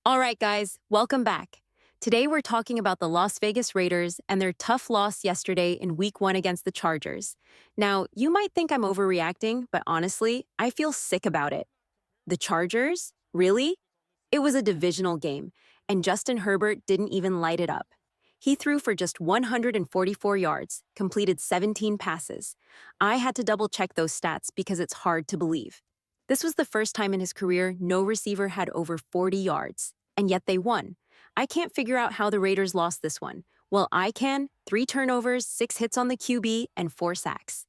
All right, guys, welcome back. Today we're talking about the Las Vegas Raiders and their tough loss yesterday in Week 1 against the Chargers. Now, you might think I'm overreacting, but honestly, I feel sick about it. The Chargers? Really? It was a divisional game, and Justin Herbert didn't even light it up. He threw for just 144 yards, completed 17 passes. I had to double check those stats because it's hard to believe. This was the first time in his career no receiver had over 40 yards, and yet they won. I can't figure out how the Raiders lost this one. Well, I can. 3 turnovers, 6 hits on the QB, and 4 sacks.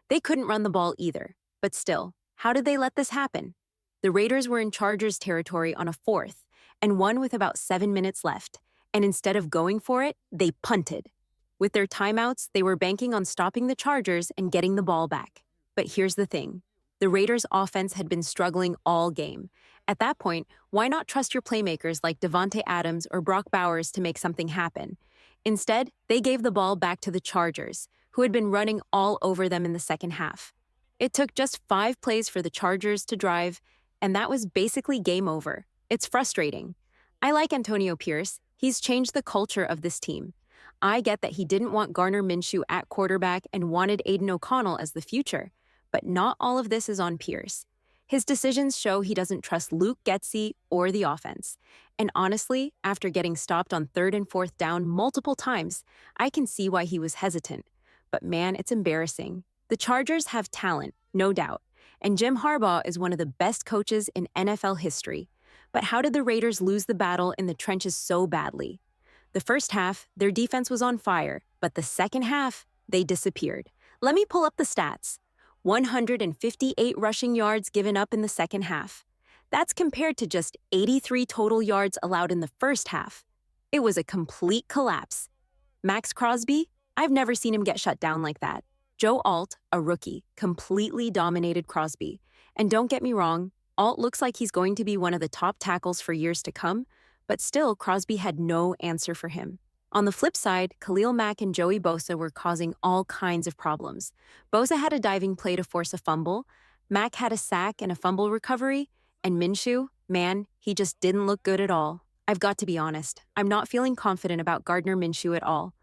They couldn't run the ball either. But still, how did they let this happen? The Raiders were in Chargers territory on a fourth and won with about 7 minutes left. And instead of going for it, they punted. With their timeouts, they were banking on stopping the Chargers and getting the ball back. But here's the thing. The Raiders' offense had been struggling all game. At that point, why not trust your playmakers like Devontae Adams or Brock Bowers to make something happen? Instead, they gave the ball back to the Chargers, who had been running all over them in the second half. It took just 5 plays for the Chargers to drive, and that was basically game over. It's frustrating. I like Antonio Pierce. He's changed the culture of this team. I get that he didn't want Garner Minshew at quarterback and wanted Aiden O'Connell as the future, but not all of this is on Pierce. His decisions show he doesn't trust Luke Getsy or the offense. And honestly, after getting stopped on 3rd and 4th down multiple times, I can see why he was hesitant. But man, it's embarrassing. The Chargers have talent, no doubt, and Jim Harbaugh is one of the best coaches in NFL history. But how did the Raiders lose the battle in the trenches so badly? The first half, their defense was on fire, but the second half, they disappeared. Let me pull up the stats. 158 rushing yards given up in the second half. That's compared to just 83 total yards allowed in the first half. It was a complete collapse. Max Crosby? I've never seen him get shut down like that. Joe Alt, a rookie, completely dominated Crosby. And don't get me wrong, Alt looks like he's going to be one of the top tackles for years to come, but still Crosby had no answer for him. On the flip side, Khalil Mack and Joey Bosa were causing all kinds of problems. Bosa had a diving play to force a fumble, Mack had a sack and a fumble recovery, and Minshew, man, he just didn't look good at all. I've got to be honest, I'm not feeling confident about Gardner Minshew at all.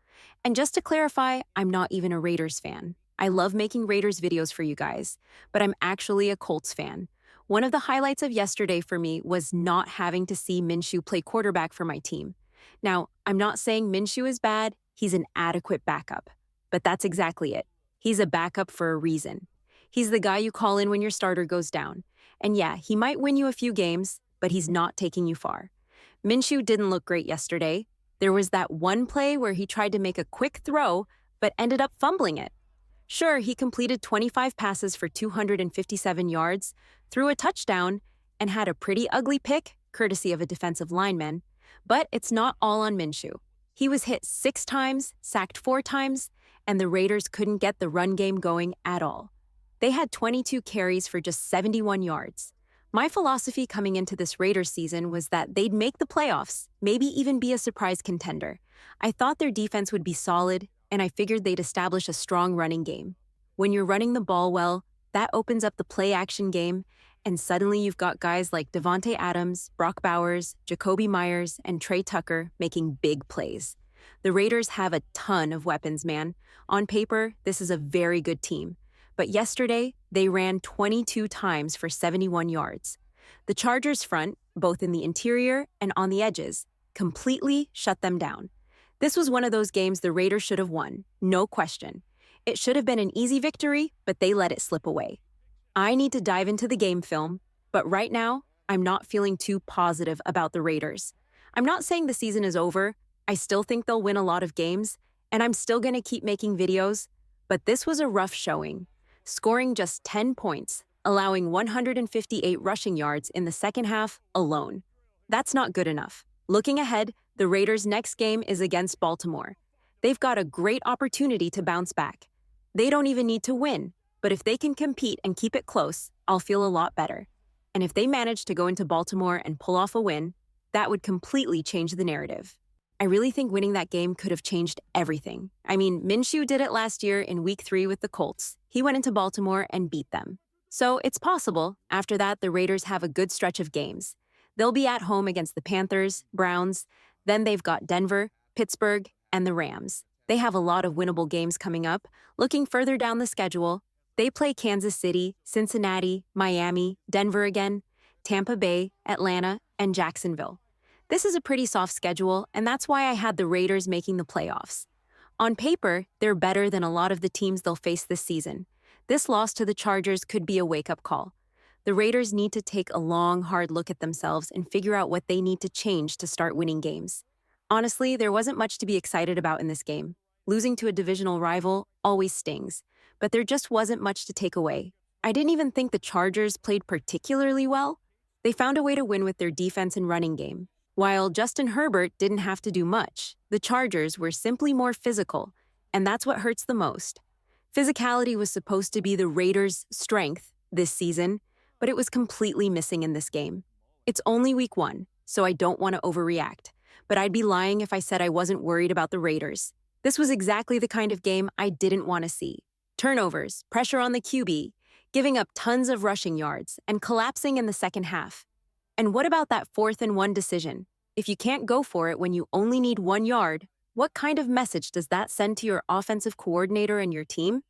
And just to clarify, I'm not even a Raiders fan. I love making Raiders videos for you guys, but I'm actually a Colts fan. One of the highlights of yesterday for me was not having to see Minshew play quarterback for my team. Now, I'm not saying Minshew is bad, he's an adequate backup. But that's exactly it. He's a backup for a reason. He's the guy you call in when your starter goes down. And yeah, he might win you a few games, but he's not taking you far. Minshew didn't look great yesterday. There was that one play where he tried to make a quick throw, but ended up fumbling it. Sure, he completed 25 passes for 257 yards, threw a touchdown, and had a pretty ugly pick, courtesy of a defensive lineman. But it's not all on Minshew. He was hit 6 times, sacked 4 times, and the Raiders couldn't get the run game going at all. They had 22 carries for just 71 yards. My philosophy coming into this Raiders season was that they'd make the playoffs, maybe even be a surprise contender. I thought their defense would be solid, and I figured they'd establish a strong running game. When you're running the ball well, that opens up the play-action game, and suddenly you've got guys like Devontae Adams, Brock Bowers, Jacoby Myers, and Trey Tucker making big plays. The Raiders have a ton of weapons, man. On paper, this is a very good team. But yesterday, they ran 22 times for 71 yards. The Chargers' front, both in the interior and on the edges, completely shut them down. This was one of those games the Raiders should have won, no question. It should have been an easy victory, but they let it slip away. I need to dive into the game film, but right now, I'm not feeling too positive about the Raiders. I'm not saying the season is over. I still think they'll win a lot of games, and I'm still going to keep making videos, but this was a rough showing. Scoring just 10 points, allowing 158 rushing yards in the second half alone. That's not good enough. Looking ahead, the Raiders' next game is against Baltimore. They've got a great opportunity to bounce back. They don't even need to win, but if they can compete and keep it close, I'll feel a lot better. And if they manage to go into Baltimore and pull off a win, that would completely change the narrative. I really think winning that game could have changed everything. I mean, Minshew did it last year in Week 3 with the Colts. He went into Baltimore and beat them. So it's possible, after that, the Raiders have a good stretch of games. They'll be at home against the Panthers, Browns, then they've got Denver, Pittsburgh, and the Rams. They have a lot of winnable games coming up. Looking further down the schedule, they play Kansas City, Cincinnati, Miami, Denver again, Tampa Bay, Atlanta, and Jacksonville. This is a pretty soft schedule, and that's why I had the Raiders making the playoffs. On paper, they're better than a lot of the teams they'll face this season. This loss to the Chargers could be a wake-up call. The Raiders need to take a long, hard look at themselves and figure out what they need to change to start winning games. Honestly, there wasn't much to be excited about in this game. Losing to a divisional rival always stings, but there just wasn't much to take away. I didn't even think the Chargers played particularly well. They found a way to win with their defense and running game. While Justin Herbert didn't have to do much, the Chargers were simply more physical, and that's what hurts the most. Physicality was supposed to be the Raiders' strength this season, but it was completely missing in this game. It's only week 1, so I don't want to overreact, but I'd be lying if I said I wasn't worried about the Raiders. This was exactly the kind of game I didn't want to see. Turnovers, pressure on the QB, giving up tons of rushing yards, and collapsing in the second half. And what about that 4th and 1 decision? If you can't go for it when you only need 1 yard, what kind of message does that send to your offensive coordinator and your team?